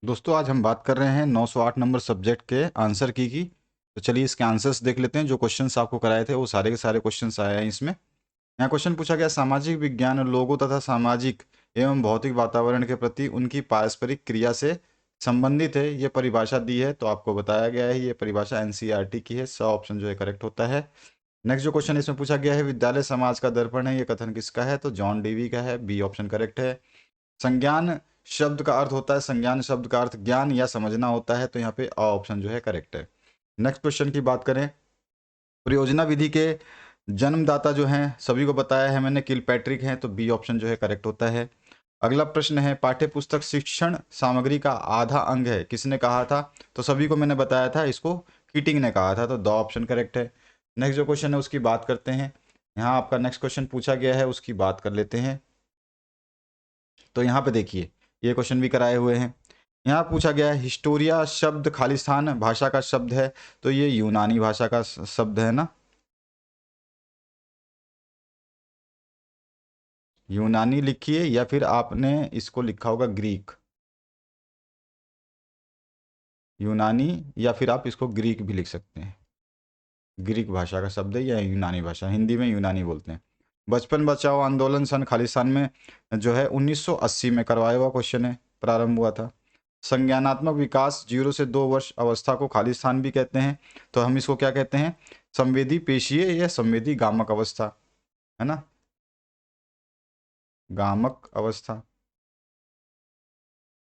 दोस्तों आज हम बात कर रहे हैं 908 नंबर सब्जेक्ट के आंसर की। तो चलिए इसके आंसर्स देख लेते हैं। जो क्वेश्चंस आपको कराए थे वो सारे के सारे क्वेश्चंस आए हैं इसमें। यहाँ क्वेश्चन पूछा गया, सामाजिक विज्ञान लोगों तथा सामाजिक एवं भौतिक वातावरण के प्रति उनकी पारस्परिक क्रिया से संबंधित है। ये परिभाषा दी है तो आपको बताया गया है ये परिभाषा एनसीईआरटी की है। स ऑप्शन जो है करेक्ट होता है। नेक्स्ट जो क्वेश्चन इसमें पूछा गया है, विद्यालय समाज का दर्पण है, ये कथन किसका है? तो जॉन डीवी का है। बी ऑप्शन करेक्ट है। संज्ञान शब्द का अर्थ होता है, संज्ञान शब्द का अर्थ ज्ञान या समझना होता है, तो यहाँ पे अ ऑप्शन जो है करेक्ट है। नेक्स्ट क्वेश्चन की बात करें, परियोजना विधि के जन्मदाता जो हैं सभी को बताया है मैंने, किलपैट्रिक हैं, तो बी ऑप्शन जो है करेक्ट होता है। अगला प्रश्न है, पाठ्य पुस्तक शिक्षण सामग्री का आधा अंग है, किसने कहा था? तो सभी को मैंने बताया था, इसको कीटिंग ने कहा था, तो दो ऑप्शन करेक्ट है। नेक्स्ट जो क्वेश्चन है उसकी बात करते हैं। यहाँ आपका नेक्स्ट क्वेश्चन पूछा गया है, उसकी बात कर लेते हैं। तो यहाँ पे देखिए ये क्वेश्चन भी कराए हुए हैं। यहाँ पूछा गया है, हिस्टोरिया शब्द खालिस्तान भाषा का शब्द है, तो ये यूनानी भाषा का शब्द है ना। यूनानी लिखिए या फिर आपने इसको लिखा होगा ग्रीक। यूनानी या फिर आप इसको ग्रीक भी लिख सकते हैं। ग्रीक भाषा का शब्द है या यूनानी भाषा, हिंदी में यूनानी बोलते हैं। बचपन बचाओ आंदोलन सन खालिस्तान में जो है 1980 में करवाया हुआ क्वेश्चन है, प्रारंभ हुआ था। संज्ञानात्मक विकास 0 से 2 वर्ष अवस्था को खालिस्तान भी कहते हैं, तो हम इसको क्या कहते हैं? संवेदी पेशीय या संवेदी गामक अवस्था, है ना। गामक अवस्था,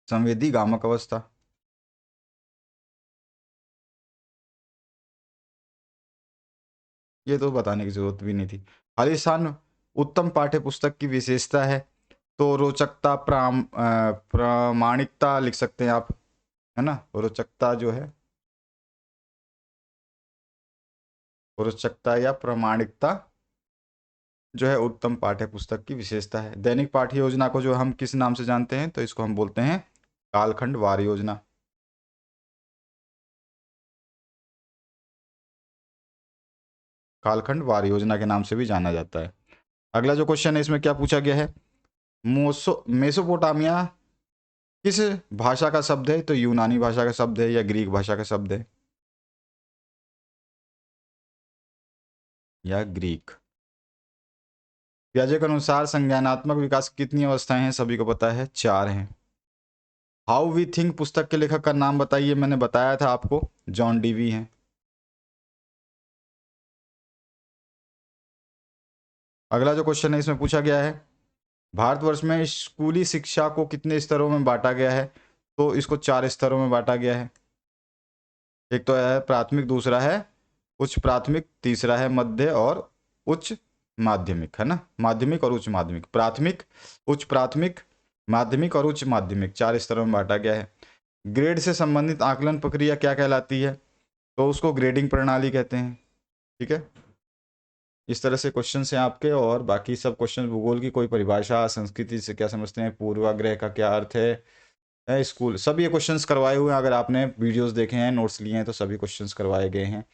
संवेदी गामक अवस्था। ये तो बताने की जरूरत भी नहीं थी। खालिस्तान उत्तम पाठ्य पुस्तक की विशेषता है, तो रोचकता प्रामाणिकता लिख सकते हैं आप, है ना। रोचकता जो है, रोचकता या प्रामाणिकता जो है उत्तम पाठ्य पुस्तक की विशेषता है। दैनिक पाठ्य योजना को जो हम किस नाम से जानते हैं? तो इसको हम बोलते हैं कालखंड वार योजना। कालखंड वार योजना के नाम से भी जाना जाता है। अगला जो क्वेश्चन है इसमें क्या पूछा गया है, मेसोपोटामिया किस भाषा का शब्द है? तो यूनानी भाषा का शब्द है या ग्रीक भाषा का शब्द है? या ग्रीक। पियाजे के अनुसार संज्ञानात्मक विकास की कितनी अवस्थाएं हैं? सभी को पता है 4 हैं। हाउ वी थिंक पुस्तक के लेखक का नाम बताइए, मैंने बताया था आपको, जॉन डीवी हैं। अगला जो क्वेश्चन है इसमें पूछा गया है, भारतवर्ष में स्कूली शिक्षा को कितने स्तरों में बांटा गया है? तो इसको 4 स्तरों में बांटा गया है। एक तो है प्राथमिक, दूसरा है उच्च प्राथमिक, तीसरा है मध्य और उच्च माध्यमिक, है ना। माध्यमिक और उच्च माध्यमिक, प्राथमिक, उच्च प्राथमिक, माध्यमिक और उच्च माध्यमिक, 4 स्तरों में बांटा गया है। ग्रेड से संबंधित आकलन प्रक्रिया क्या कहलाती है? तो उसको ग्रेडिंग प्रणाली कहते हैं। ठीक है, इस तरह से क्वेश्चन हैं आपके। और बाकी सब क्वेश्चन भूगोल की कोई परिभाषा, संस्कृति से क्या समझते हैं, पूर्वाग्रह का क्या अर्थ है स्कूल, सब ये क्वेश्चंस करवाए हुए हैं। अगर आपने वीडियोस देखे हैं, नोट्स लिए हैं, तो सभी क्वेश्चंस करवाए गए हैं।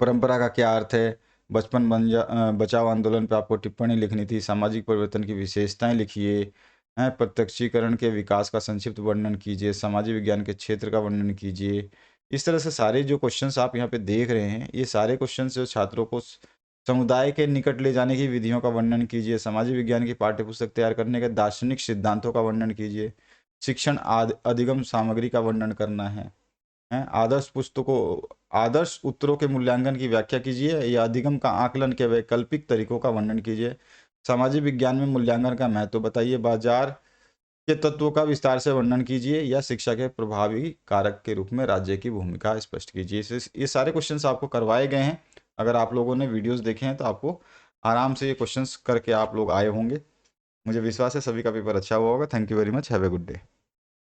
परंपरा का क्या अर्थ है, बचाओ आंदोलन पे आपको टिप्पणी लिखनी थी, सामाजिक परिवर्तन की विशेषताएं लिखिए, हैं प्रत्यक्षीकरण के विकास का संक्षिप्त वर्णन कीजिए, सामाजिक विज्ञान के क्षेत्र का वर्णन कीजिए। इस तरह से सारे जो क्वेश्चंस आप यहाँ पे देख रहे हैं, ये सारे क्वेश्चंस जो छात्रों को समुदाय के निकट ले जाने की विधियों का वर्णन कीजिए, सामाजिक विज्ञान की पाठ्यपुस्तक तैयार करने के दार्शनिक सिद्धांतों का वर्णन कीजिए, शिक्षण अधिगम सामग्री का वर्णन करना है, हैं आदर्श पुस्तकों, आदर्श उत्तरों के मूल्यांकन की व्याख्या कीजिए या अधिगम का आकलन के वैकल्पिक तरीकों का वर्णन कीजिए, सामाजिक विज्ञान में मूल्यांकन का महत्व बताइए, बाजार के तत्वों का विस्तार से वर्णन कीजिए या शिक्षा के प्रभावी कारक के रूप में राज्य की भूमिका स्पष्ट कीजिए। ये सारे क्वेश्चंस आपको करवाए गए हैं। अगर आप लोगों ने वीडियोस देखे हैं तो आपको आराम से ये क्वेश्चंस करके आप लोग आए होंगे। मुझे विश्वास है सभी का पेपर अच्छा हुआ होगा। Thank you very much, have a good day.